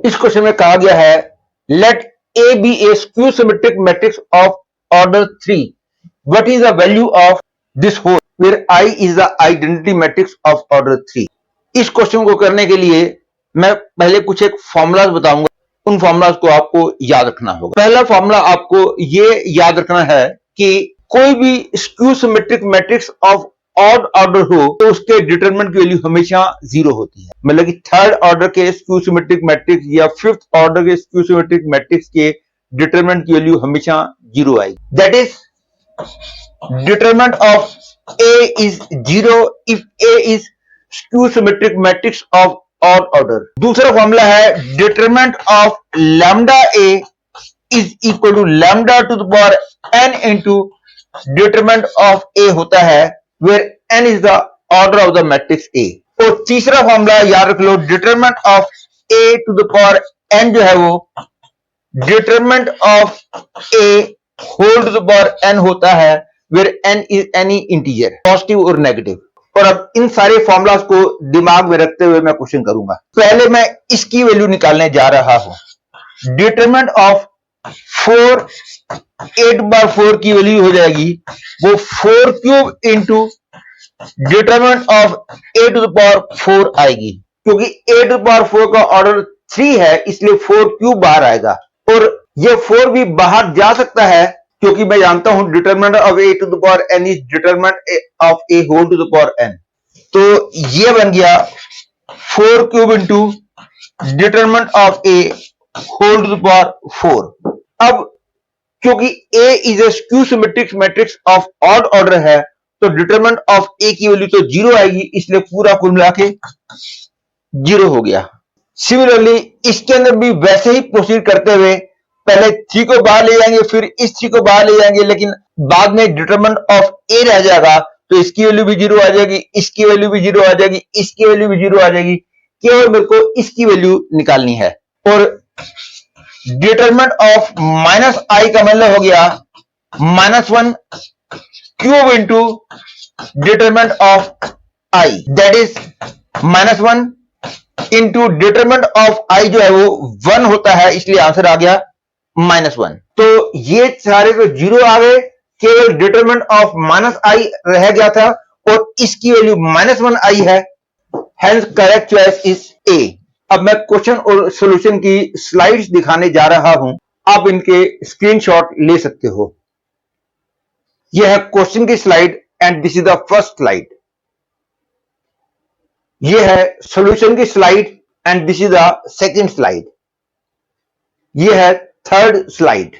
इस क्वेश्चन में कहा गया है let A be a skew symmetric matrix of order 3. What is the value of this whole where I is the identity matrix of order 3. इस question को करने के लिए मैं पहले कुछ एक फॉर्मूलाज बताऊंगा, उन फॉर्मूलाज को आपको याद रखना होगा. पहला फॉर्मूला आपको ये याद रखना है कि कोई भी skew symmetric matrix of odd order हो तो उसके डिटरमिनेंट की वैल्यू हमेशा जीरो होती है. मतलब कि थर्ड ऑर्डर के स्क्यू सिमेट्रिक मैट्रिक्स या फिफ्थ ऑर्डर के स्क्यू सिमेट्रिक मैट्रिक्स के डिटरमिनेंट की वैल्यू हमेशा जीरो आएगी. That is determinant of A is zero if A is skew symmetric matrix of odd order. दूसरा फॉर्मूला है determinant of lambda A is equal to lambda to the power n into determinant of A होता है where n is the order of the matrix A. और तीसरा formula याद रख लो, determinant of A to the power n जो है वो determinant of A whole to the power n होता है where n is any integer, positive और नेगेटिव. और अब इन सारे फॉर्मूलाज को दिमाग में रखते हुए मैं क्वेश्चन करूंगा. पहले मैं इसकी वैल्यू निकालने जा रहा हूं. डिटरमिनेंट ऑफ 4 8 बार 4 की वैल्यू हो जाएगी वो 4 cube into determinant of A to the power 4 आएगी. क्योंकि ए टू द पावर 4 का ऑर्डर 3 है इसलिए 4 क्यूब बाहर आएगा. और ये 4 भी बाहर जा सकता है क्योंकि मैं जानता हूं determinant of A to the power n is determinant of A whole to the power n. तो ये बन गया 4 cube into determinant of A whole to the power 4. अब क्योंकि A is a skew symmetric matrix of odd order है तो determinant of A की value तो जीरो आएगी इसलिए पूरा कुल मिला के जीरो हो गया. सिमिलरली इसके अंदर भी वैसे ही प्रोसीड करते हुए पहले 3 को बाहर ले जाएंगे फिर इस 3 को बाहर ले जाएंगे लेकिन बाद में डिटरमिनेंट ऑफ A रह जाएगा तो इसकी वैल्यू भी जीरो आ जाएगी, इसकी वैल्यू भी जीरो आ जाएगी, इसकी वैल्यू भी जीरो आ जाएगी. केवल मेरे को इसकी वैल्यू निकालनी है. और डिटरमिनेंट ऑफ माइनस आई का मतलब हो गया -1 cube into determinant of I. That is -1 into determinant of I जो है वो 1 होता है इसलिए आंसर आ गया -1. तो ये सारे तो जीरो आ गए, केवल डिटरमिनेंट ऑफ -i रह गया था और इसकी वैल्यू -1 आई है. Hence correct choice is a. अब मैं क्वेश्चन और सॉल्यूशन की स्लाइड्स दिखाने जा रहा हूं, आप इनके स्क्रीनशॉट ले सकते हो. यह है क्वेश्चन की slide and this is the first slide. यह है सॉल्यूशन की slide and this is the second slide. यह है थर्ड स्लाइड.